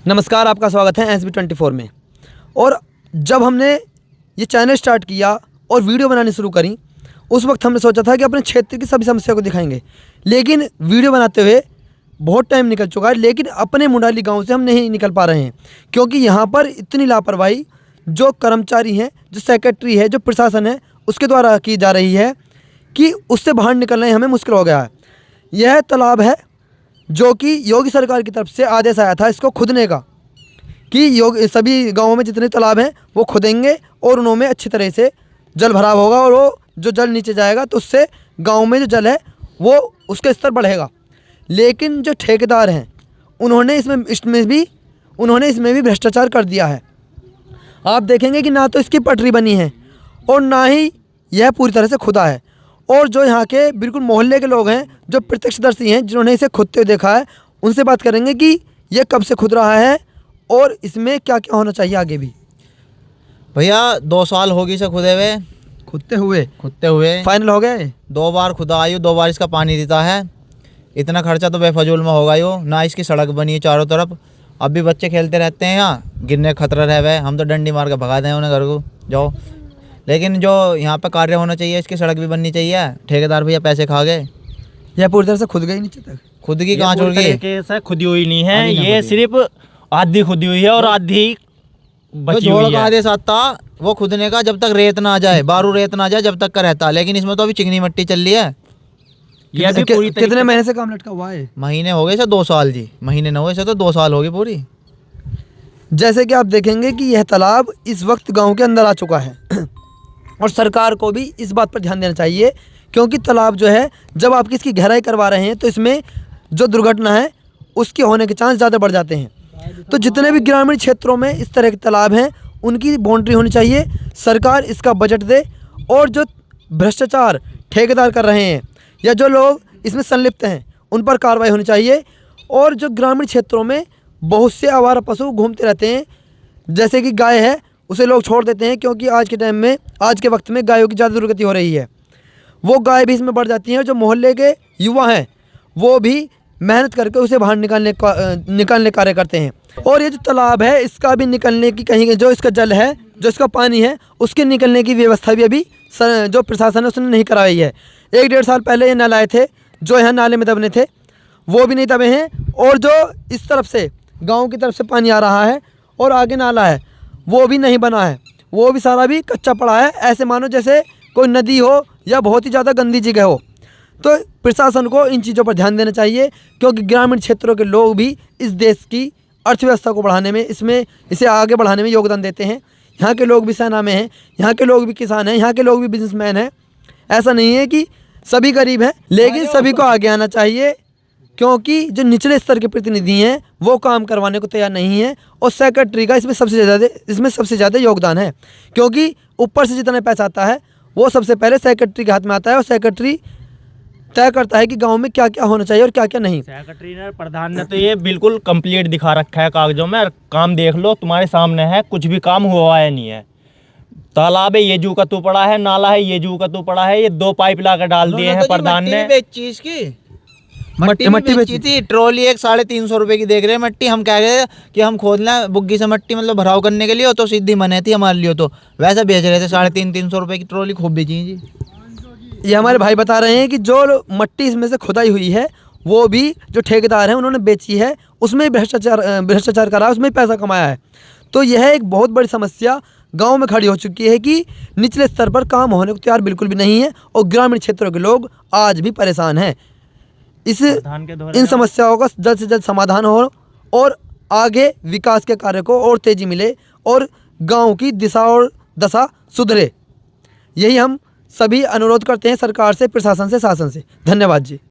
नमस्कार, आपका स्वागत है SB24 में। और जब हमने ये चैनल स्टार्ट किया और वीडियो बनानी शुरू करी, उस वक्त हमने सोचा था कि अपने क्षेत्र की सभी समस्या को दिखाएंगे, लेकिन वीडियो बनाते हुए बहुत टाइम निकल चुका है, लेकिन अपने मुंडाली गांव से हम नहीं निकल पा रहे हैं क्योंकि यहाँ पर इतनी लापरवाही जो कर्मचारी हैं, जो सेक्रेटरी है, जो प्रशासन है, उसके द्वारा की जा रही है कि उससे बाहर निकलना ही हमें मुश्किल हो गया है। यह तालाब है जो कि योगी सरकार की तरफ से आदेश आया था इसको खुदने का, कि सभी गांवों में जितने तालाब हैं वो खुदेंगे और उनमें अच्छी तरह से जल भराव होगा और वो जो जल नीचे जाएगा तो उससे गांव में जो जल है वो उसका स्तर बढ़ेगा। लेकिन जो ठेकेदार हैं उन्होंने इसमें भी भ्रष्टाचार कर दिया है। आप देखेंगे कि ना तो इसकी पटरी बनी है और ना ही यह पूरी तरह से खुदा है। और जो यहाँ के बिल्कुल मोहल्ले के लोग हैं, जो प्रत्यक्षदर्शी हैं, जिन्होंने इसे खुदते हुए देखा है, उनसे बात करेंगे कि यह कब से खुद रहा है और इसमें क्या क्या होना चाहिए आगे भी। भैया 2 साल होगी इसे खुदते हुए फाइनल हो गए। 2 बार खुदा आयु, 2 बार इसका पानी देता है। इतना खर्चा तो बेफजूल में होगा यो ना। इसकी सड़क बनी है चारों तरफ, अब भी बच्चे खेलते रहते हैं यहाँ, गिरने का खतरा है। हम तो डंडी मार के भगा दें उन्हें घर को जाओ। लेकिन जो यहाँ पे कार्य होना चाहिए, इसकी सड़क भी बननी चाहिए। ठेकेदार भैया पैसे खा गए, यह पूरी तरह से खुद गई नीचे तक। खुद की कहाँ छोड़ गई? खुदी हुई नहीं है, ये सिर्फ आधी खुदी हुई है और आधी बची हुई है। का आदेश आता वो खुदने का, जब तक रेत ना आ जाए, बारू रेत ना आ जाए, जब तक का रहता। लेकिन इसमें तो अभी चिकनी मिट्टी चल रही है। कितने महीने से काम लटका हुआ है? महीने हो गए इसे 2 साल जी, महीने न हुए इसे तो 2 साल हो गए पूरी। जैसे कि आप देखेंगे कि यह तालाब इस वक्त गांव के अंदर आ चुका है और सरकार को भी इस बात पर ध्यान देना चाहिए, क्योंकि तालाब जो है, जब आप इसकी गहराई करवा रहे हैं तो इसमें जो दुर्घटना है उसके होने के चांस ज़्यादा बढ़ जाते हैं। तो जितने भी ग्रामीण क्षेत्रों में इस तरह के तालाब हैं उनकी बाउंड्री होनी चाहिए, सरकार इसका बजट दे और जो भ्रष्टाचार ठेकेदार कर रहे हैं या जो लोग इसमें संलिप्त हैं उन पर कार्रवाई होनी चाहिए। और जो ग्रामीण क्षेत्रों में बहुत से आवारा पशु घूमते रहते हैं, जैसे कि गाय है, उसे लोग छोड़ देते हैं क्योंकि आज के टाइम में, आज के वक्त में गायों की ज़्यादा दुर्गति हो रही है। वो गाय भी इसमें बढ़ जाती हैं। जो मोहल्ले के युवा हैं वो भी मेहनत करके उसे बाहर निकालने कार्य करते हैं। और ये जो तालाब है इसका भी निकलने की, कहीं जो इसका जल है, जो इसका पानी है, उसके निकलने की व्यवस्था भी अभी जो प्रशासन है उसने नहीं कराई है। 1-1.5 साल पहले ये नाले थे जो यहाँ नाले में दबने थे, वो भी नहीं दबे हैं। और जो इस तरफ से गाँव की तरफ से पानी आ रहा है और आगे नाला है वो भी नहीं बना है, वो भी सारा भी कच्चा पड़ा है। ऐसे मानो जैसे कोई नदी हो या बहुत ही ज़्यादा गंदी जगह हो। तो प्रशासन को इन चीज़ों पर ध्यान देना चाहिए, क्योंकि ग्रामीण क्षेत्रों के लोग भी इस देश की अर्थव्यवस्था को बढ़ाने में, इसे आगे बढ़ाने में योगदान देते हैं। यहाँ के लोग भी सेना में हैं, यहाँ के लोग भी किसान हैं, यहाँ के लोग भी बिजनेसमैन हैं। ऐसा नहीं है कि सभी गरीब हैं, लेकिन सभी को आगे आना चाहिए, क्योंकि जो निचले स्तर के प्रतिनिधि हैं वो काम करवाने को तैयार नहीं है। और सेक्रेटरी का इसमें सबसे ज़्यादा योगदान है, क्योंकि ऊपर से जितना पैसा आता है वो सबसे पहले सेक्रेटरी के हाथ में आता है और सेक्रेटरी तय करता है कि गांव में क्या क्या होना चाहिए और क्या क्या नहीं। सेक्रेटरी ने, प्रधान ने तो ये बिल्कुल कंप्लीट दिखा रखा है कागजों में। काम देख लो, तुम्हारे सामने है, कुछ भी काम हुआ है नहीं है। तालाब है, ये जू का तू पड़ा है, नाला है, ये जू का तू पड़ा है। ये 2 पाइप ला कर डाल दिए हैं प्रधान ने। मट्टी बेची थी, ट्रॉली 350 रुपए की देख रहे हैं मट्टी। हम कह रहे कि हम खोद लें बुग्गी से मट्टी, मतलब भराव करने के लिए, तो सीधी मने थी हमारे लिए। तो वैसे बेच रहे थे 350 रुपए की ट्रॉली, खूब बेची जी। ये हमारे भाई बता रहे हैं कि जो मट्टी इसमें से खुदाई हुई है वो भी जो ठेकेदार हैं उन्होंने बेची है, उसमें भ्रष्टाचार करा है, उसमें पैसा कमाया है। तो यह एक बहुत बड़ी समस्या गांव में खड़ी हो चुकी है कि निचले स्तर पर काम होने को तैयार बिल्कुल भी नहीं है और ग्रामीण क्षेत्रों के लोग आज भी परेशान हैं। इन समस्याओं का जल्द से जल्द समाधान हो और आगे विकास के कार्य को और तेज़ी मिले और गाँव की दिशा और दशा सुधरे। यही हम सभी अनुरोध करते हैं सरकार से, प्रशासन से, शासन से। धन्यवाद जी।